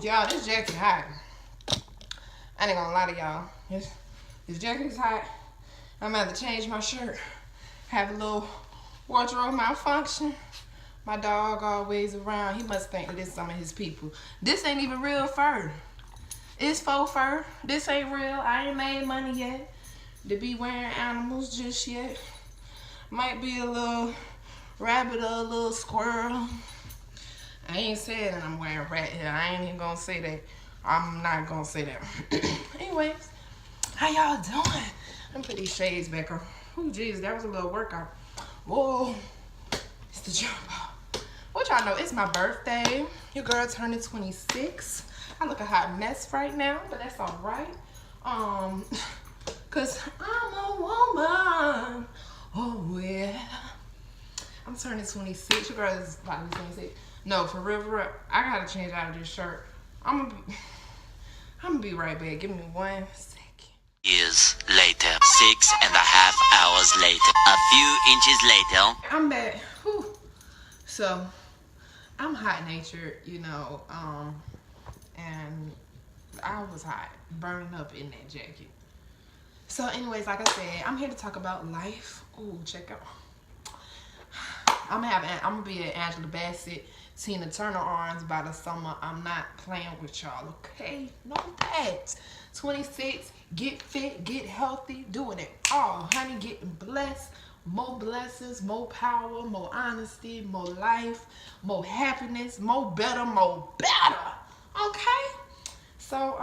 Y'all, this jacket hot. I ain't gonna lie to y'all. This jacket is hot. I'm gonna have to change my shirt. Have a little wardrobe malfunction. My dog always around. He must think that this is some of his people. This ain't even real fur. It's faux fur. This ain't real. I ain't made money yet to be wearing animals just yet. Might be a little rabbit or a little squirrel. I ain't saying that I'm wearing rat hair. I ain't even gonna say that. I'm not gonna say that. Anyways, how y'all doing? I'm put these shades back on. Oh, jeez, that was a little workout. Whoa, it's the jump off. What y'all know? It's my birthday. Your girl turning 26. I look a hot mess right now, but that's all right. Cause I'm a woman. Oh yeah. I'm turning 26. Your girl is about to be 26. No, for real, I gotta change out of this shirt. I'm gonna be right back. Give me 1 second. Years later, 6.5 hours later, a few inches later. I'm back. Whew. So, I'm hot-natured, you know, and I was hot, burning up in that jacket. So, anyways, like I said, I'm here to talk about life. Ooh, check out. I'm gonna be at Angela Bassett, Tina Turner arms by the summer. I'm not playing with y'all, okay? Know that. 26, get fit, get healthy, doing it all. Honey, getting blessed. More blessings, more power, more honesty, more life, more happiness, more better. Okay? So,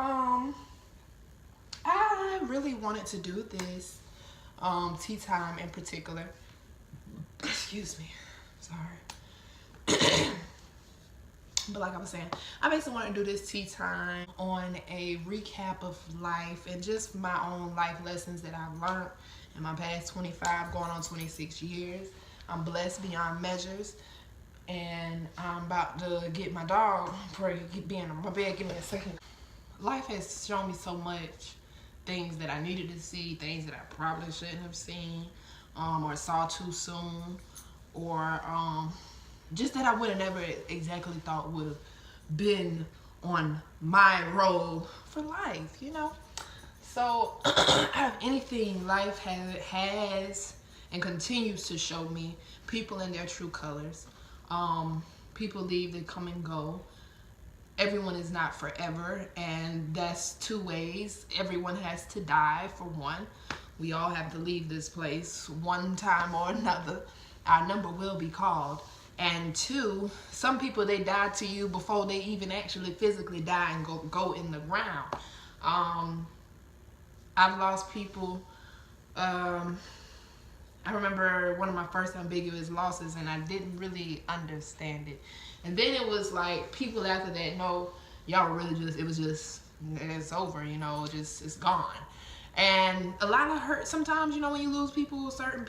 I really wanted to do this, tea time in particular. Excuse me. Sorry. But like I was saying, I basically want to do this tea time on a recap of life and just my own life lessons that I've learned in my past 25, going on 26 years. I'm blessed beyond measures. And I'm about to get my dog, probably be in my bed. Give me a second. Life has shown me so much. Things that I needed to see, things that I probably shouldn't have seen, or saw too soon, or just that I would have never exactly thought would have been on my road for life, you know? So, out of anything, life has and continues to show me people in their true colors. People leave, they come and go. Everyone is not forever, and that's two ways. Everyone has to die, for one. We all have to leave this place one time or another. Our number will be called. And two, some people, they die to you before they even actually physically die and go in the ground. I've lost people. I remember one of my first ambiguous losses, and I didn't really understand it. And then it was like people after that, no, y'all were really it's over, you know, it's gone. And a lot of hurt, sometimes, you know, when you lose people, certain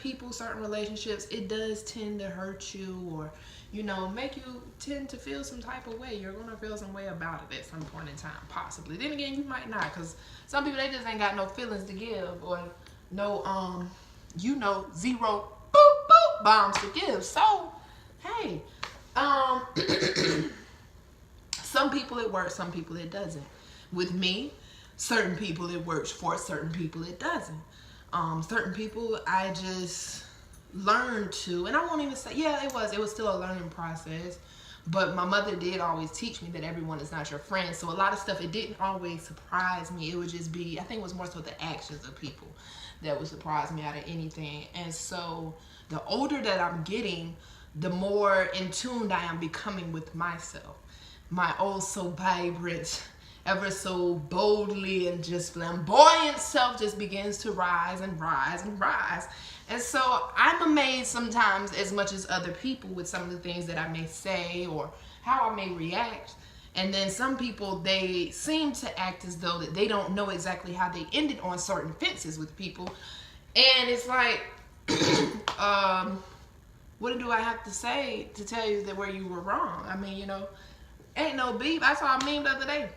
relationships, it does tend to hurt you, or, you know, make you tend to feel some type of way. You're going to feel some way about it at some point in time, possibly. Then again, you might not, because some people, they just ain't got no feelings to give, or no, you know, zero boop bombs to give. So, hey, some people it works, some people it doesn't. With me, certain people it works for, certain people it doesn't. Certain people I just learned to, and I won't even say, yeah, it was still a learning process, but my mother did always teach me that everyone is not your friend. So a lot of stuff, it didn't always surprise me. It would just be, I think it was more so the actions of people that would surprise me out of anything. And so the older that I'm getting, the more in tune I am becoming with myself. My old so vibrant, ever so boldly and just flamboyant self just begins to rise and rise and rise. And so I'm amazed sometimes, as much as other people, with some of the things that I may say or how I may react. And then some people, they seem to act as though that they don't know exactly how they ended on certain fences with people. And it's like, what do I have to say to tell you that where you were wrong? I mean, ain't no beef. I saw a meme the other day.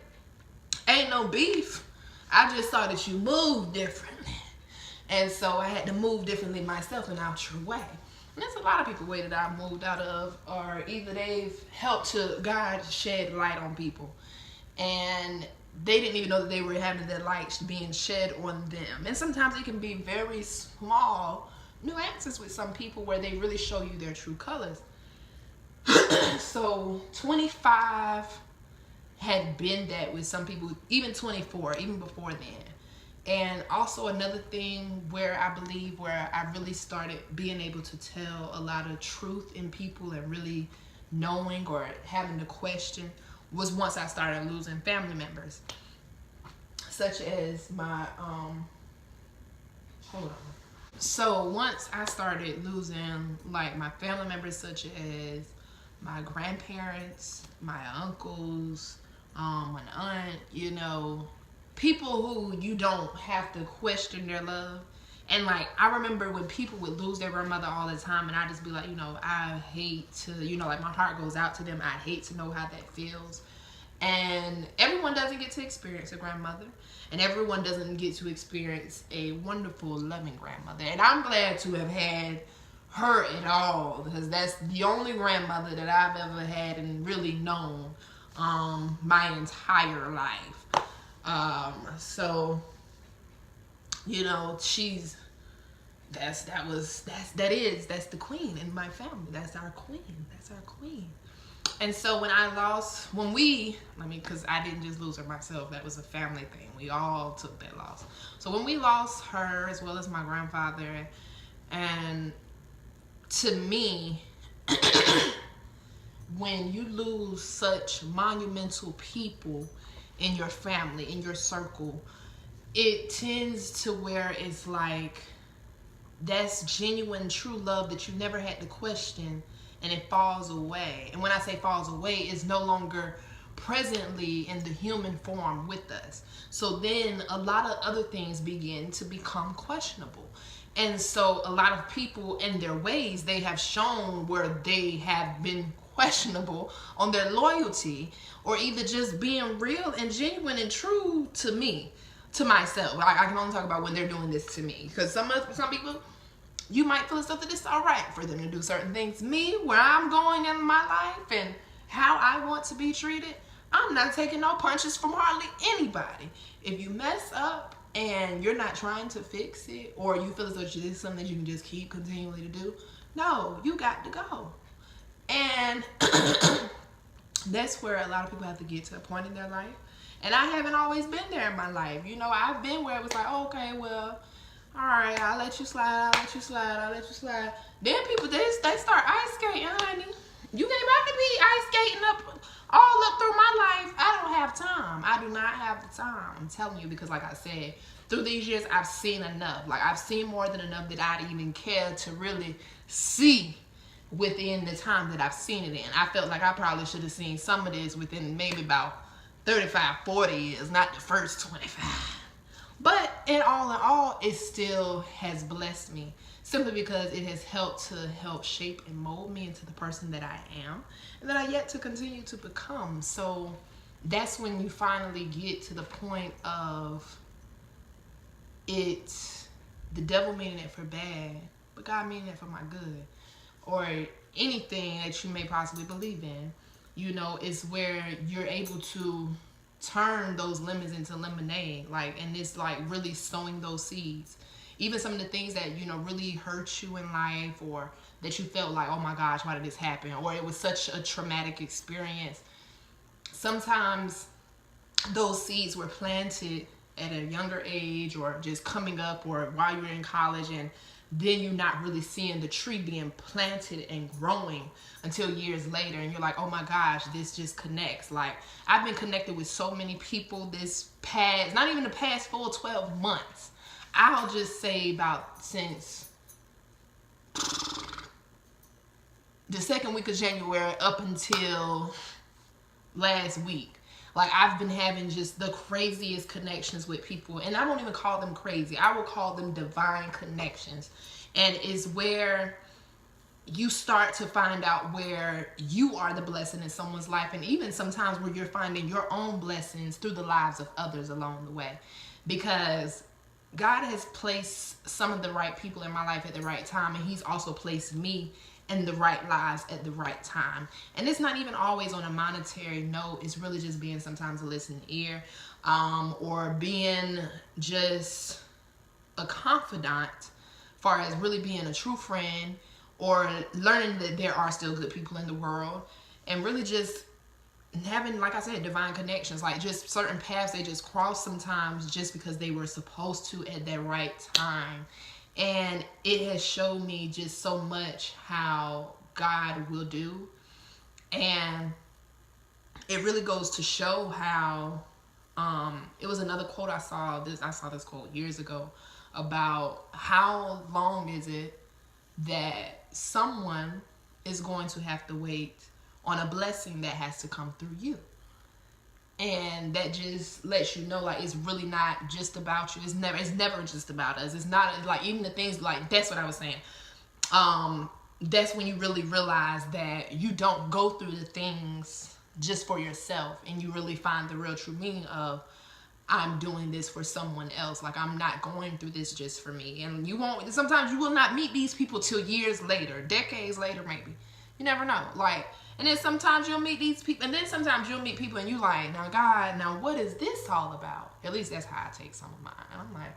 Ain't no beef. I just saw that you moved differently. And so I had to move differently myself and out your way. And there's a lot of people way that I moved out of, or either they've helped to God shed light on people, and they didn't even know that they were having that light being shed on them. And sometimes it can be very small nuances with some people where they really show you their true colors. So 25 had been that with some people, even 24, even before then. And also another thing where I believe where I really started being able to tell a lot of truth in people and really knowing or having to question was once I started losing family members, such as my hold on. So once I started losing like my family members, such as my grandparents, my uncles, an aunt, people who you don't have to question their love. And like, I remember when people would lose their grandmother all the time, and I just be like, I hate to, like my heart goes out to them. I hate to know how that feels. And everyone doesn't get to experience a grandmother, and everyone doesn't get to experience a wonderful, loving grandmother. And I'm glad to have had her at all, because that's the only grandmother that I've ever had and really known my entire life. So she's that's the queen in my family. That's our queen. And so because I didn't just lose her myself, that was a family thing. We all took that loss. So when we lost her, as well as my grandfather, and to me, when you lose such monumental people in your family, in your circle, it tends to where it's like that's genuine, true love that you never had to question, and it falls away. And when I say falls away, it's no longer presently in the human form with us. So then a lot of other things begin to become questionable. And so a lot of people in their ways, they have shown where they have been questionable on their loyalty, or either just being real and genuine and true to me, to myself. I can only talk about when they're doing this to me, because some people, you might feel as though that it's all right for them to do certain things. Me, where I'm going in my life and how I want to be treated, I'm not taking no punches from hardly anybody. If you mess up and you're not trying to fix it, or you feel as though this is something that you can just keep continually to do, no, you got to go. And that's where a lot of people have to get to a point in their life. And I haven't always been there in my life. I've been where it was like, oh, okay, well, all right, I'll let you slide. Then people, they start ice skating, honey. You ain't about to be ice skating all up through my life. I don't have time. I do not have the time. I'm telling you, because like I said, through these years, I've seen enough. Like, I've seen more than enough that I'd even care to really see within the time that I've seen it in. I felt like I probably should have seen some of this within maybe about 35, 40 years, not the first 25. But in all, it still has blessed me, simply because it has helped shape and mold me into the person that I am and that I yet to continue to become. So that's when you finally get to the point of it's the devil meaning it for bad, but God meaning it for my good. Or anything that you may possibly believe in, is where you're able to turn those lemons into lemonade, and it's really sowing those seeds. Even some of the things that really hurt you in life, or that you felt like, oh my gosh, why did this happen, or it was such a traumatic experience. Sometimes those seeds were planted at a younger age, or just coming up, or while you were in college, and then you're not really seeing the tree being planted and growing until years later, and you're like, oh my gosh, this just connects. Like, I've been connected with so many people this past, not even the past full 12 months. I'll just say about since the second week of January up until last week. Like, I've been having just the craziest connections with people. And I don't even call them crazy. I will call them divine connections. And it's where you start to find out where you are the blessing in someone's life. And even sometimes where you're finding your own blessings through the lives of others along the way. Because God has placed some of the right people in my life at the right time. And he's also placed me in the right lives at the right time. And it's not even always on a monetary note. It's really just being sometimes a listening ear, or being just a confidant, far as really being a true friend, or learning that there are still good people in the world, and really just having, like I said, divine connections. Like, just certain paths they just cross sometimes just because they were supposed to at that right time. And it has showed me just so much how God will do. And it really goes to show how, it was another quote I saw this quote years ago about how long is it that someone is going to have to wait on a blessing that has to come through you. And that just lets you know, like, it's really not just about you. It's never just about us. It's not, like, even the things, like, that's what I was saying. That's when you really realize that you don't go through the things just for yourself, and you really find the real true meaning of, I'm doing this for someone else. Like, I'm not going through this just for me. And sometimes you will not meet these people till years later, decades later maybe. You never know. Like, and then sometimes you'll meet these people, and then sometimes you'll meet people and you like, now God, now what is this all about? At least that's how I take some of mine. And I'm like,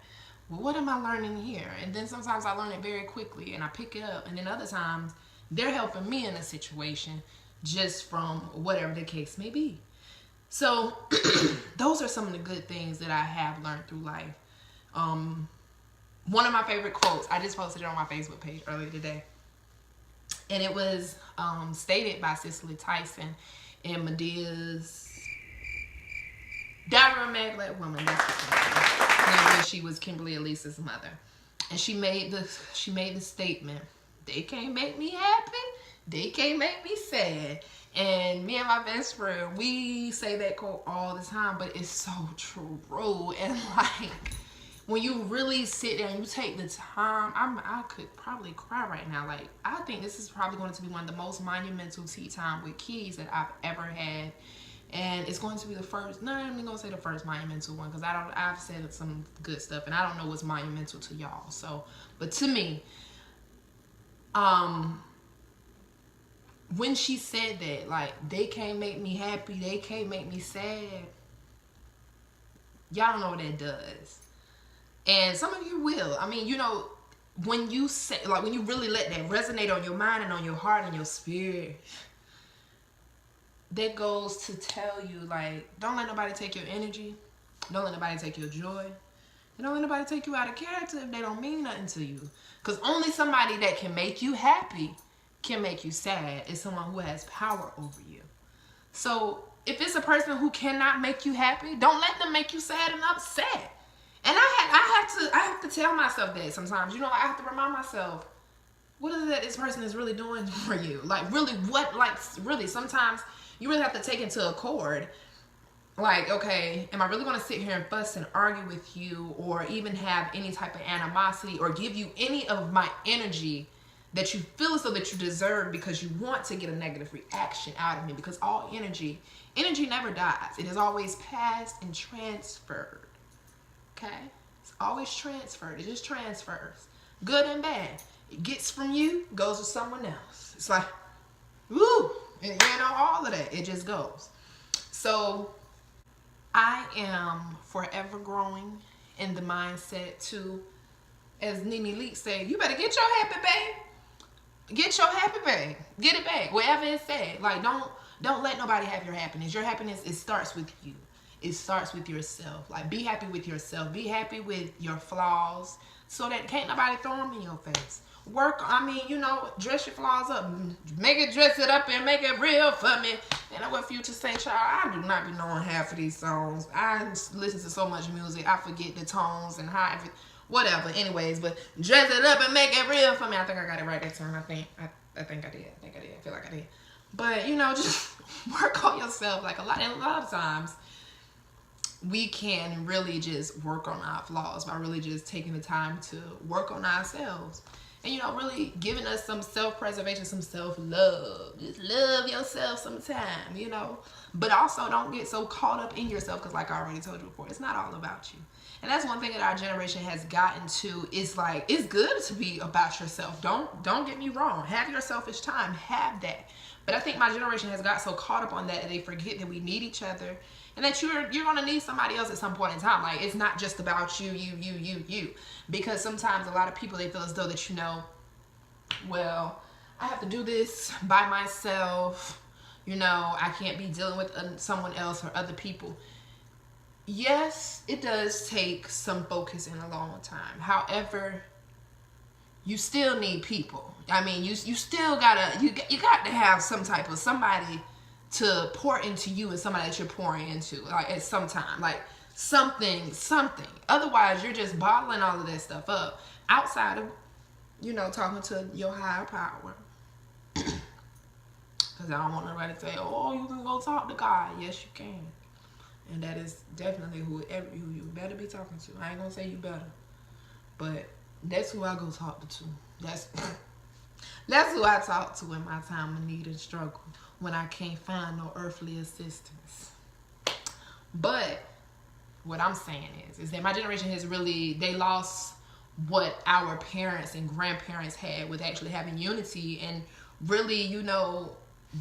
well, what am I learning here? And then sometimes I learn it very quickly and I pick it up. And then other times they're helping me in a situation just from whatever the case may be. So those are some of the good things that I have learned through life. One of my favorite quotes, I just posted it on my Facebook page earlier today. And it was stated by Cicely Tyson in Medea's Diary of a Mad Black Woman. That's when she was Kimberly Elise's mother. And she made the statement, they can't make me happy, they can't make me sad. And me and my best friend, we say that quote all the time, but it's so true. And like, when you really sit there and you take the time, I could probably cry right now. Like, I think this is probably going to be one of the most monumental tea time with kids that I've ever had. And it's going to be the first, no, I'm not going to say the first monumental one, because I've said some good stuff and I don't know what's monumental to y'all. So, but to me, when she said that, like, they can't make me happy, they can't make me sad, y'all don't know what that does. And some of you will. I mean, you know, when you say, like, when you really let that resonate on your mind and on your heart and your spirit, that goes to tell you, like, don't let nobody take your energy. Don't let nobody take your joy. And don't let nobody take you out of character if they don't mean nothing to you. Because only somebody that can make you happy can make you sad is someone who has power over you. So if it's a person who cannot make you happy, don't let them make you sad and upset. And I have to tell myself that sometimes. You know, I have to remind myself, what is it that this person is really doing for you? Like, really, what, like, really, sometimes you really have to take into accord, like, okay, am I really going to sit here and fuss and argue with you, or even have any type of animosity, or give you any of my energy that you feel as though that you deserve because you want to get a negative reaction out of me? Because all energy never dies. It is always passed and transferred. Okay? It's always transferred. It just transfers. Good and bad. It gets from you, goes to someone else. It's like, woo! And you know, all of that. It just goes. So, I am forever growing in the mindset to, as Nene Leakes said, you better get your happy babe. Get your happy babe. Get it back. Wherever it's at. Like, don't let nobody have your happiness. Your happiness, it starts with you. It starts with yourself. Like, be happy with yourself. Be happy with your flaws so that can't nobody throw them in your face. Dress your flaws up. Dress it up and make it real for me. And what Future say, child, I do not be knowing half of these songs. I listen to so much music, I forget the tones and how whatever. Anyways, but dress it up and make it real for me. I think I got it right that time. I think I did. I feel like I did. But, just work on yourself. Like a lot of times we can really just work on our flaws by really just taking the time to work on ourselves. And, you know, really giving us some self-preservation, some self-love. Just love yourself sometime, you know. But also don't get so caught up in yourself, because like I already told you before, it's not all about you. And that's one thing that our generation has gotten to. Is like, it's good to be about yourself. Don't get me wrong. Have your selfish time. Have that. But I think my generation has got so caught up on that they forget that we need each other. And that you're gonna need somebody else at some point in time. Like, it's not just about you. Because sometimes a lot of people, they feel as though that, you know, well, I have to do this by myself. You know, I can't be dealing with someone else or other people. Yes, it does take some focus and a long time. However, you still need people. I mean, you still gotta, you got to have some type of somebody to pour into you, and somebody that you're pouring into, like, at some time, like something. Otherwise, you're just bottling all of that stuff up outside of, you know, talking to your higher power. Because I don't want nobody to say, oh, you can go talk to God. Yes, you can. And that is definitely who you better be talking to. I ain't gonna say you better, but that's who I go talk to. That's who I talk to in my time of need and struggle, when I can't find no earthly assistance. But what I'm saying is that my generation has really, they lost what our parents and grandparents had with actually having unity and really, you know,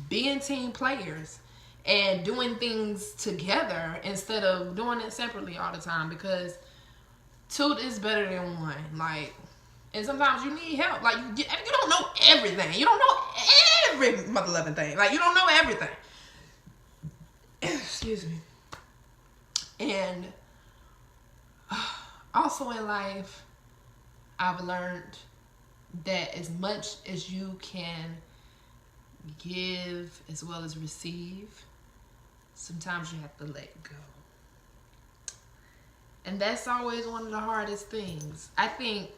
being team players and doing things together instead of doing it separately all the time, because two is better than one. Like, and sometimes you need help. Like, you don't know everything. You don't know every mother loving thing. Like, you don't know everything. Excuse me. And also in life, I've learned that as much as you can give as well as receive, sometimes you have to let go. And that's always one of the hardest things. I think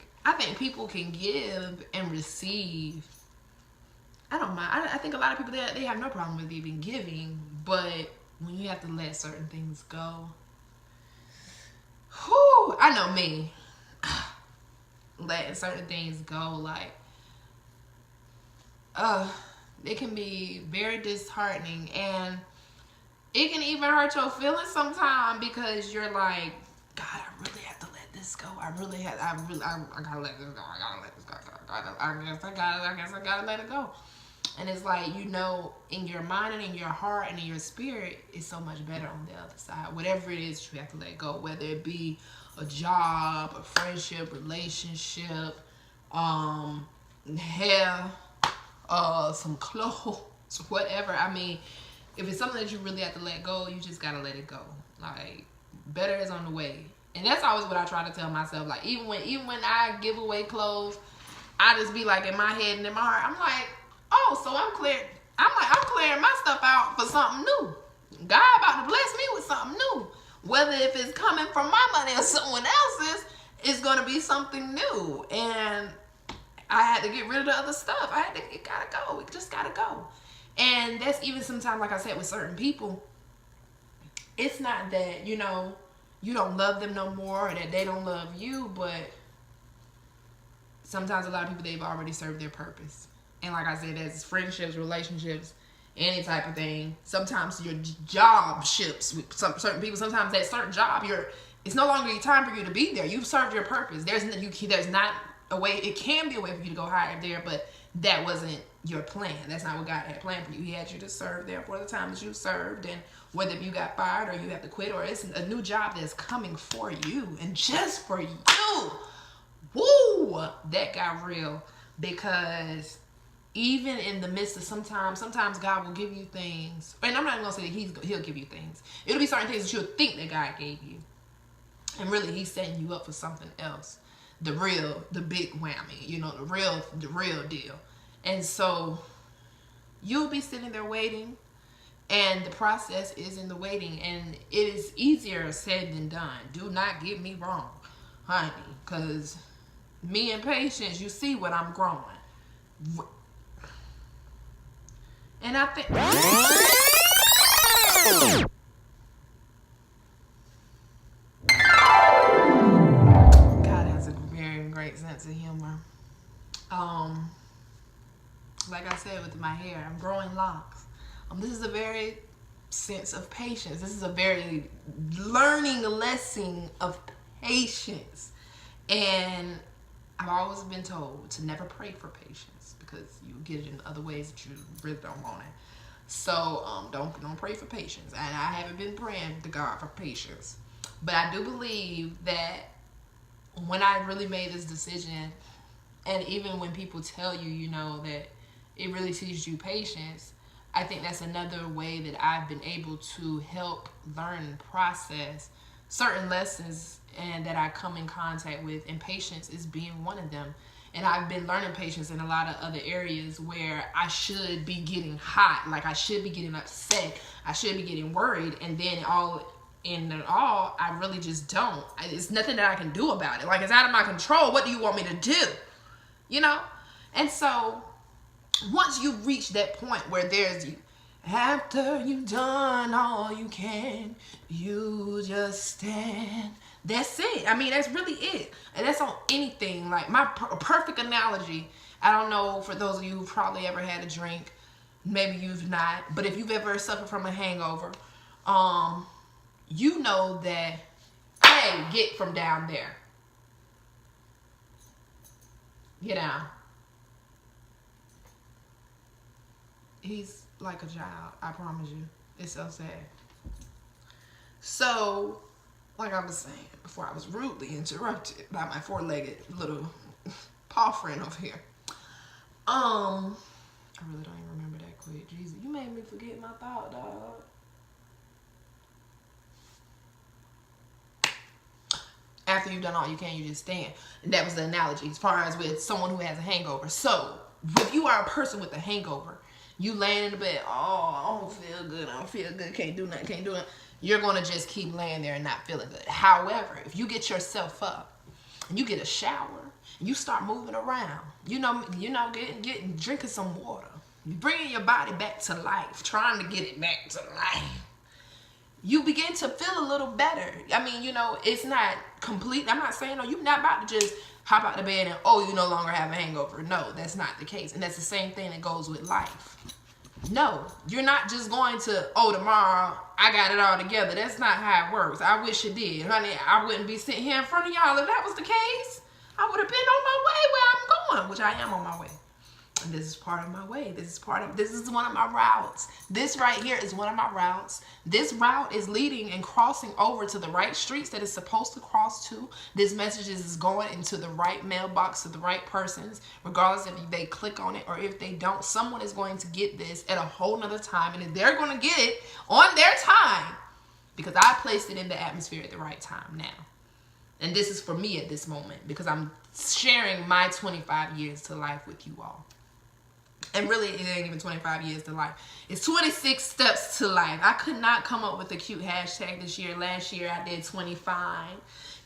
people can give and receive. I don't mind. I think a lot of people, they have no problem with even giving, but when you have to let certain things go, whew, I know me. Letting certain things go, like, it can be very disheartening, and it can even hurt your feelings sometimes, because you're like, God, I really have to let this go. I gotta let this go. I gotta let this go. I guess I gotta let it go. And it's like, you know, in your mind and in your heart and in your spirit, it's so much better on the other side. Whatever it is you have to let go, whether it be a job, a friendship, relationship, hair, some clothes, whatever. I mean, if it's something that you really have to let go, you just gotta let it go. Like, better is on the way. And that's always what I try to tell myself. Like, even when I give away clothes, I just be like, in my head and in my heart, I'm like, oh, so I'm clearing my stuff out for something new. God about to bless me with something new. Whether if it's coming from my money or someone else's, it's gonna be something new. And I had to get rid of the other stuff. It gotta go. It just gotta go. And that's even sometimes, like I said, with certain people, it's not that, you know, you don't love them no more or that they don't love you, but sometimes a lot of people, they've already served their purpose. And like I said, as friendships, relationships, any type of thing, sometimes your job ships with certain people. Sometimes that certain job, it's no longer your time for you to be there. You've served your purpose. There's not a way. It can be a way for you to go higher there, but that wasn't your plan. That's not what God had planned for you. He had you to serve there for the time that you served, and whether you got fired or you have to quit or it's a new job that's coming for you and just for you. Woo! That got real, because even in the midst of sometimes God will give you things, and I'm not even gonna say that he'll give you things. It'll be certain things that you'll think that God gave you, and really he's setting you up for something else. The big whammy, you know, the real deal. And so you'll be sitting there waiting, and the process is in the waiting, and it is easier said than done. Do not get me wrong, honey, because me and patience, you see what I'm growing. And I think God has a very great sense of humor. Like I said with my hair, I'm growing locks. This is a very sense of patience. This is a very learning lesson of patience. And I've always been told to never pray for patience because you get it in other ways that you really don't want it. So don't pray for patience. And I haven't been praying to God for patience. But I do believe that when I really made this decision, and even when people tell you, you know, that it really teaches you patience, I think that's another way that I've been able to help learn and process certain lessons and that I come in contact with, and patience is being one of them. And I've been learning patience in a lot of other areas where I should be getting hot, like I should be getting upset, I should be getting worried, and then all I really just don't. It's nothing that I can do about it. Like, it's out of my control. What do you want me to do? You know? And so once you reach that point where there's you, after you've done all you can, you just stand. That's it. I mean, that's really it. And that's on anything. Like, my perfect analogy, I don't know, for those of you who've probably ever had a drink, maybe you've not, but if you've ever suffered from a hangover, you know that, hey, get from down there. Get down. He's like a child, I promise you. It's so sad. So, like I was saying before, I was rudely interrupted by my four-legged little paw friend over here. I really don't even remember that quick. Jesus, you made me forget my thought, dog. After you've done all you can, you just stand. And that was the analogy as far as with someone who has a hangover. So, if you are a person with a hangover, you laying in the bed, oh, I don't feel good, can't do nothing, you're going to just keep laying there and not feeling good. However, if you get yourself up and you get a shower and you start moving around, drinking some water, bringing your body back to life, trying to get it back to life, you begin to feel a little better. I mean, you know, it's not complete. I'm not saying, no, you're not about to just hop out the bed and, oh, you no longer have a hangover. No, that's not the case. And that's the same thing that goes with life. No, you're not just going to, oh, tomorrow I got it all together. That's not how it works. I wish it did. Honey, I wouldn't be sitting here in front of y'all if that was the case. I would have been on my way where I'm going, which I am on my way. And this is part of my way. This is one of my routes. This right here is one of my routes. This route is leading and crossing over to the right streets that it's supposed to cross to. This message is going into the right mailbox to the right persons, regardless if they click on it or if they don't. Someone is going to get this at a whole nother time, and they're going to get it on their time because I placed it in the atmosphere at the right time now. And this is for me at this moment because I'm sharing my 25 years to life with you all. And really, it ain't even 25 years to life. It's 26 steps to life. I could not come up with a cute hashtag this year. Last year, I did 25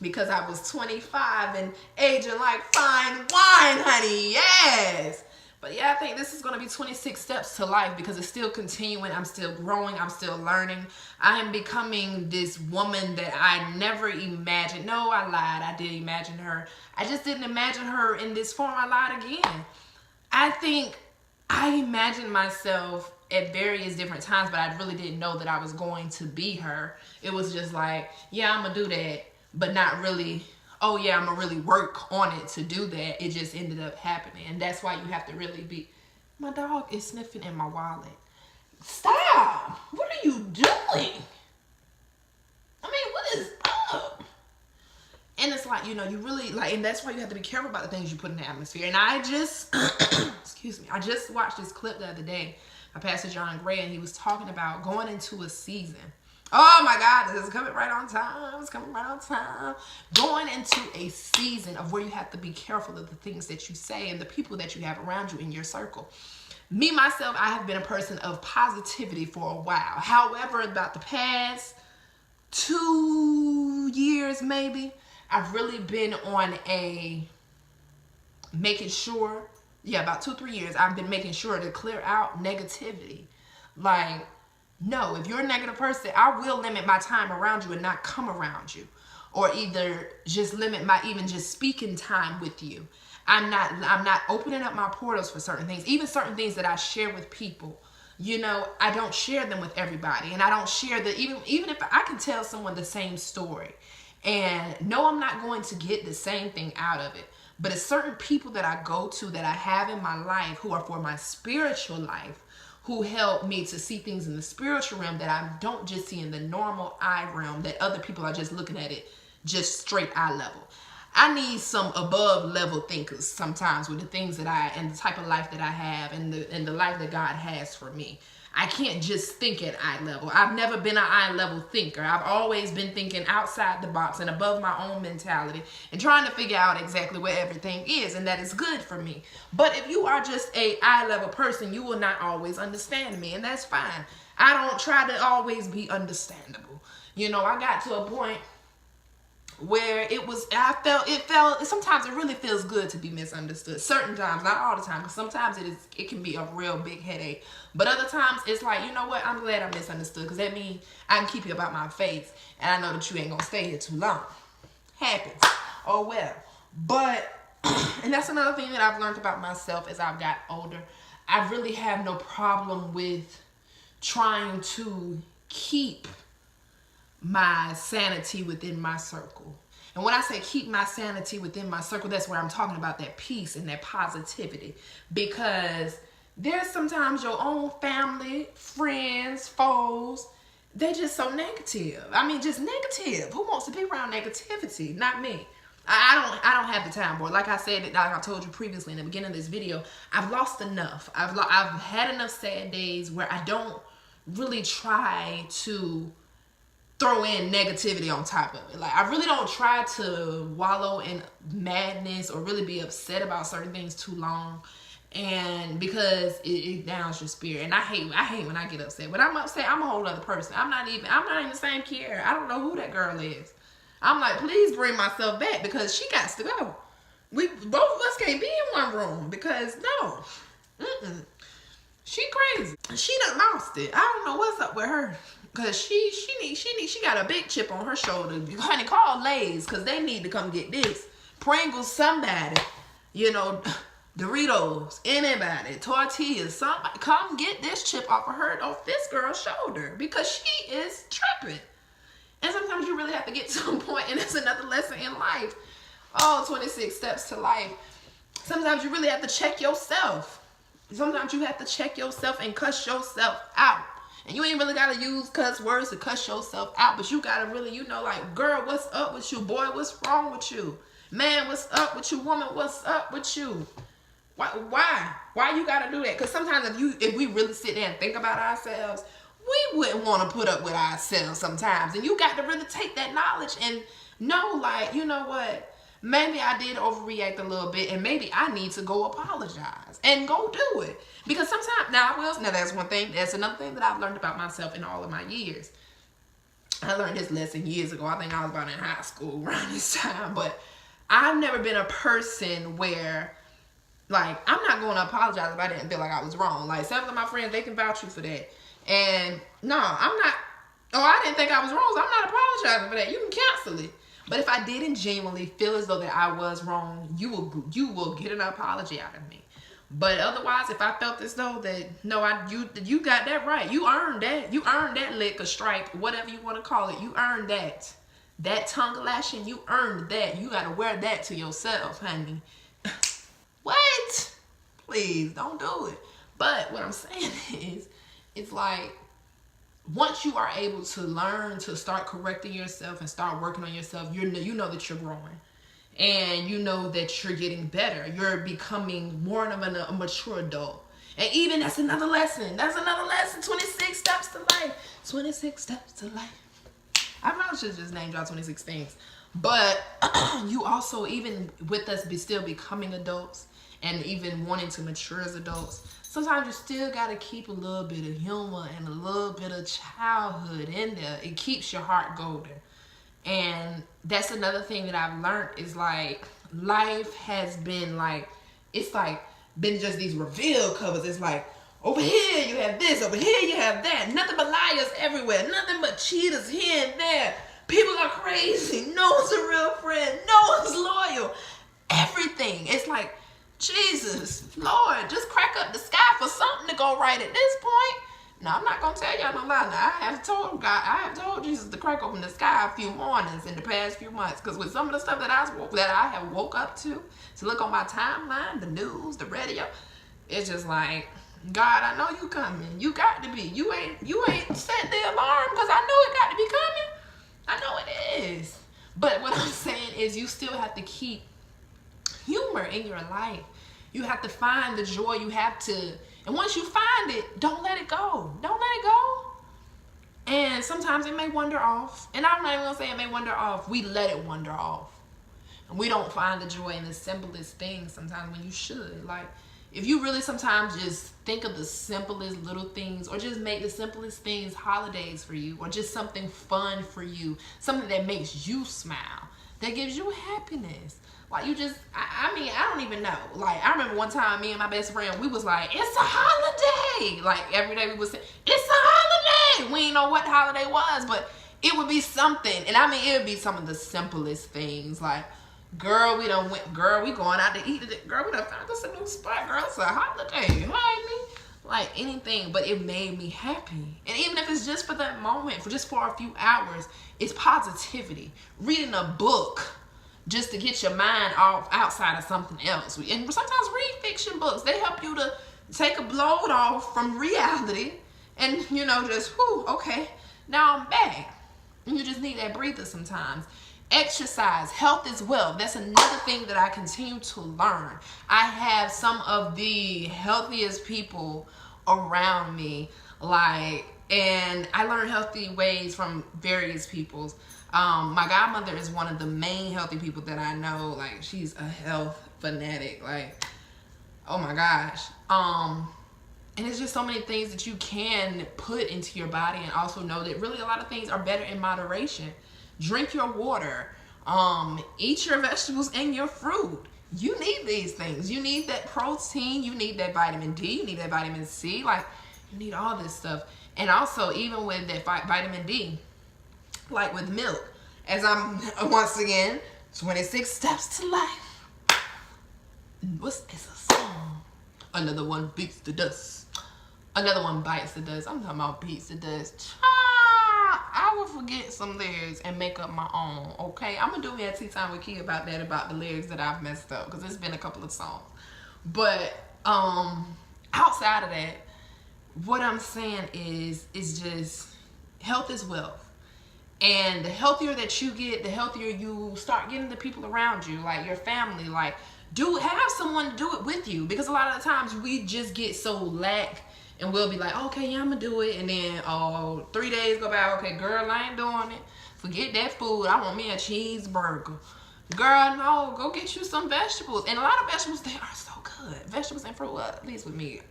because I was 25 and aging like fine wine, honey. Yes. But yeah, I think this is going to be 26 steps to life because it's still continuing. I'm still growing. I'm still learning. I am becoming this woman that I never imagined. No, I lied. I did imagine her. I just didn't imagine her in this form. I lied again. I think I imagined myself at various different times, but I really didn't know that I was going to be her. It was just like, yeah, I'm going to do that, but not really, oh yeah, I'm going to really work on it to do that. It just ended up happening. And that's why you have to really be, my dog is sniffing in my wallet. Stop. What are you doing? I mean, what is up? And it's like, you know, you really like, and that's why you have to be careful about the things you put in the atmosphere. And I just, excuse me, I just watched this clip the other day by Pastor John Gray, and he was talking about going into a season. Oh my God, this is coming right on time. It's coming right on time. Going into a season of where you have to be careful of the things that you say and the people that you have around you in your circle. Me, myself, I have been a person of positivity for a while. However, about the past 2 years, maybe, I've really been on a making sure, about 2-3 years, I've been making sure to clear out negativity. Like, No, if you're a negative person, I will limit my time around you and not come around you. Or either just limit my even just speaking time with you. I'm not opening up my portals for certain things. Even certain things that I share with people. You know, I don't share them with everybody. And I don't share that even if I can tell someone the same story. And no, I'm not going to get the same thing out of it. But it's certain people that I go to that I have in my life who are for my spiritual life, who help me to see things in the spiritual realm that I don't just see in the normal eye realm, that other people are just looking at it just straight eye level. I need some above level thinkers sometimes with the things that and the type of life that I have and the life that God has for me. I can't just think at eye level. I've never been an eye level thinker. I've always been thinking outside the box and above my own mentality and trying to figure out exactly where everything is, and that is good for me. But if you are just a eye level person, you will not always understand me, and that's fine. I don't try to always be understandable. You know, I got to a point where sometimes it really feels good to be misunderstood. Certain times, not all the time, because sometimes it can be a real big headache. But other times it's like, you know what, I'm glad I'm misunderstood, because that means I can keep you about my face, and I know that you ain't gonna stay here too long. Happens. Oh well. But and that's another thing that I've learned about myself as I've got older. I really have no problem with trying to keep my sanity within my circle. And when I say keep my sanity within my circle, that's where I'm talking about that peace and that positivity. Because there's sometimes your own family, friends, foes, they're just so negative. I mean, just negative. Who wants to be around negativity? Not me. I don't have the time, boy. Like I said, like I told you previously in the beginning of this video, I've lost enough. I've had enough sad days where I don't really try to throw in negativity on top of it. Like, I really don't try to wallow in madness or really be upset about certain things too long, and because it downs your spirit. And I hate when I get upset. When I'm upset, I'm a whole other person. I'm not even the same Kiara. I don't know who that girl is. I'm like, please bring myself back, because she got to go. Both of us can't be in one room, because no. She crazy. She done lost it. I don't know what's up with her. Cause she got a big chip on her shoulder. Honey, call Lay's, cause they need to come get this. Pringles, somebody. You know, Doritos, anybody, tortillas, somebody, come get this chip off this girl's shoulder, because she is tripping. And sometimes you really have to get to a point, and it's another lesson in life. Oh, 26 steps to life. Sometimes you really have to check yourself. Sometimes you have to check yourself and cuss yourself out. And you ain't really got to use cuss words to cuss yourself out, but you got to really, like, girl, what's up with you? Boy, what's wrong with you? Man, what's up with you? Woman, what's up with you? Why you got to do that? Because sometimes if we really sit there and think about ourselves, we wouldn't want to put up with ourselves sometimes. And you got to really take that knowledge and know, like, you know what? Maybe I did overreact a little bit, and maybe I need to go apologize and go do it. Because sometimes, now that's one thing. That's another thing that I've learned about myself in all of my years. I learned this lesson years ago. I think I was about in high school around this time. But I've never been a person where, like, I'm not going to apologize if I didn't feel like I was wrong. Like, several of my friends, they can vouch you for that. And no, I'm not. Oh, I didn't think I was wrong, so I'm not apologizing for that. You can cancel it. But if I didn't genuinely feel as though that I was wrong, you will get an apology out of me. But otherwise, if I felt as though that, no, you got that right. You earned that. You earned that lick or strike, whatever you want to call it. You earned that. That tongue lashing, you earned that. You got to wear that to yourself, honey. What? Please, don't do it. But what I'm saying is, it's like, once you are able to learn to start correcting yourself and start working on yourself, you know that you're growing. And you know that you're getting better. You're becoming more of a mature adult. And even that's another lesson. 26 steps to life. 26 steps to life. I probably should just name drop 26 things. But you also, even with us still becoming adults and even wanting to mature as adults, sometimes you still got to keep a little bit of humor and a little bit of childhood in there. It keeps your heart golden. And that's another thing that I've learned is, like, life has been like, it's like been just these reveal covers. It's like, Over here you have this, over here you have that. Nothing but liars everywhere. Nothing but cheaters here and there. People are crazy. No one's a real friend. No one's loyal. Everything. It's like, Jesus, Lord, just crack up the sky for something to go right at this point. Now, I'm not going to tell y'all no lie. Now, I have told Jesus to crack open the sky a few mornings in the past few months. Because with some of the stuff that I have woke up to look on my timeline, the news, the radio, it's just like, God, I know you coming. You got to be. You ain't set the alarm because I know it got to be coming. I know it is. But what I'm saying is you still have to keep humor in your life. You have to find the joy. You have to, and once you find it, don't let it go. Don't let it go. And sometimes it may wander off. And I'm not even gonna say it may wander off. We let it wander off. And we don't find the joy in the simplest things sometimes when you should. Like, if you really sometimes just think of the simplest little things, or just make the simplest things holidays for you, or just something fun for you, something that makes you smile, that gives you happiness. Like, you just, I mean, I don't even know. Like, I remember one time, me and my best friend, we was like, it's a holiday. Like, every day we would say, it's a holiday. We didn't know what holiday was, but it would be something. And I mean, it would be some of the simplest things. Like, girl, we going out to eat today. Girl, we done found us a new spot. Girl, it's a holiday. You know what I mean? Like, anything, but it made me happy. And even if it's just for that moment, just for a few hours, it's positivity. Reading a book, just to get your mind off outside of something else. And sometimes read fiction books. They help you to take a load off from reality and, you know, just, whew, okay, now I'm back. And you just need that breather sometimes. Exercise. Health is wealth. That's another thing that I continue to learn. I have some of the healthiest people around me, like, and I learn healthy ways from various people's. My godmother is one of the main healthy people that I know. Like, she's a health fanatic. Like, oh my gosh. And it's just so many things that you can put into your body, and also know that really a lot of things are better in moderation. Drink your water. Eat your vegetables and your fruit. You need these things. You need that protein. You need that vitamin D. You need that vitamin C. Like, you need all this stuff. And also, even with that vitamin D, like with milk, as I'm once again 26 steps to life. It's a song. Another one beats the dust. Another one bites the dust. I'm talking about beats the dust. I will forget some lyrics and make up my own. Okay, I'm gonna do me a tea time with Key about that, about the lyrics that I've messed up, because it's been a couple of songs. But outside of that, what I'm saying is just health is wealth. And the healthier that you get, the healthier you start getting the people around you, like your family. Like, have someone to do it with you, because a lot of the times we just get so lack, and we'll be like, okay, yeah, I'm gonna do it, and then 3 days go by. Okay, girl, I ain't doing it. Forget that food. I want me a cheeseburger. Girl, no, go get you some vegetables. And a lot of vegetables, they are so good. Vegetables and fruit, well, at least with me,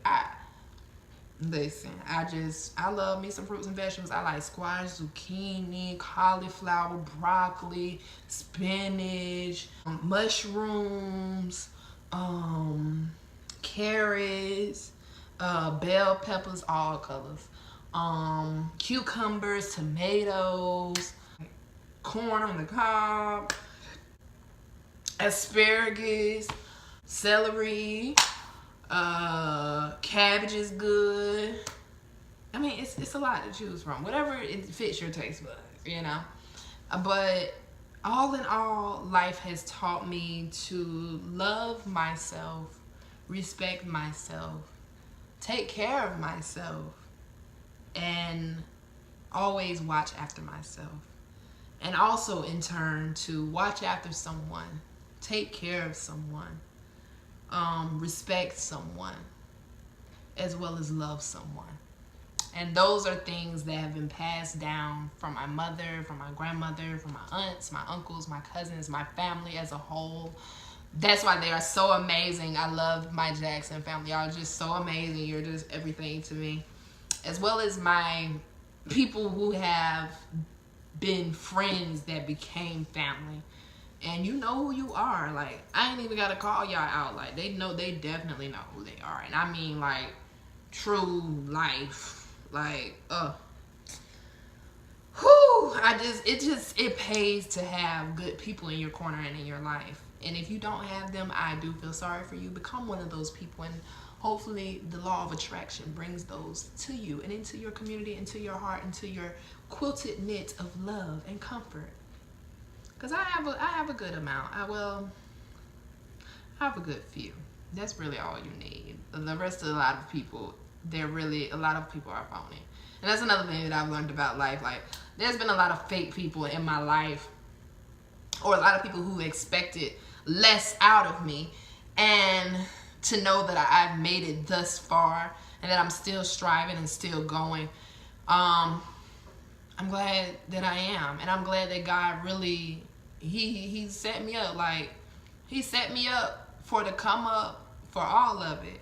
listen, I love me some fruits and vegetables. I like squash, zucchini, cauliflower, broccoli, spinach, mushrooms, carrots, bell peppers, all colors, cucumbers, tomatoes, corn on the cob, asparagus, celery, cabbage is good. I mean, it's a lot to choose from. Whatever it fits your taste buds, you know. But all in all, life has taught me to love myself, respect myself, take care of myself, and always watch after myself. And also, in turn, to watch after someone, take care of someone, respect someone, as well as love someone. And those are things that have been passed down from my mother, from my grandmother, from my aunts, my uncles, my cousins, my family as a whole. That's why they are so amazing. I love my Jackson family. Y'all are just so amazing. You're just everything to me. As well as my people who have been friends that became family. And you know who you are. Like, I ain't even got to call y'all out. Like, they definitely know who they are. And I mean, like, true life. Like, it pays to have good people in your corner and in your life. And if you don't have them, I do feel sorry for you. Become one of those people, and hopefully the law of attraction brings those to you and into your community, into your heart, into your quilted knit of love and comfort. Because I have a good amount. I have a good few. That's really all you need. The rest of a lot of people, a lot of people are phony. And that's another thing that I've learned about life. Like, there's been a lot of fake people in my life, or a lot of people who expected less out of me. And to know that I've made it thus far and that I'm still striving and still going, I'm glad that I am. And I'm glad that God really, he set me up. Like, he set me up for to come up for all of it.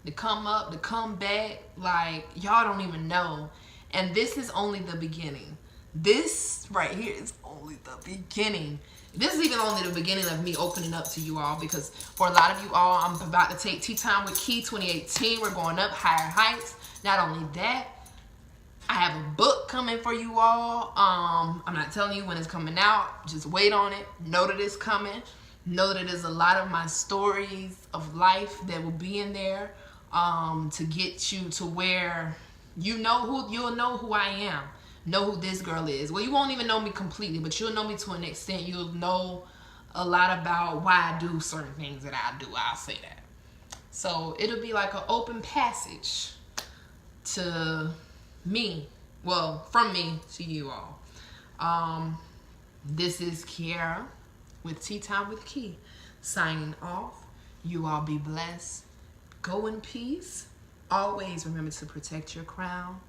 To come up, to come back. Like, y'all don't even know. And this is only the beginning. This right here is only the beginning. This is even only the beginning of me opening up to you all, because for a lot of you all, I'm about to take Tea Time with Key 2018. We're going up higher heights. Not only that, I have a book coming for you all. I'm not telling you when it's coming out. Just wait on it. Know that it's coming. Know that there's a lot of my stories of life that will be in there, to get you to where you'll know who I am. Know who this girl is. Well, you won't even know me completely, but you'll know me to an extent. You'll know a lot about why I do certain things that I do. I'll say that. So it'll be like an open passage to me. Well, from me to you all. This is Kiara with Tea Time with Key, signing off. You all be blessed. Go in peace. Always remember to protect your crown.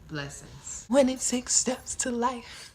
Blessings. When it 6 steps to life.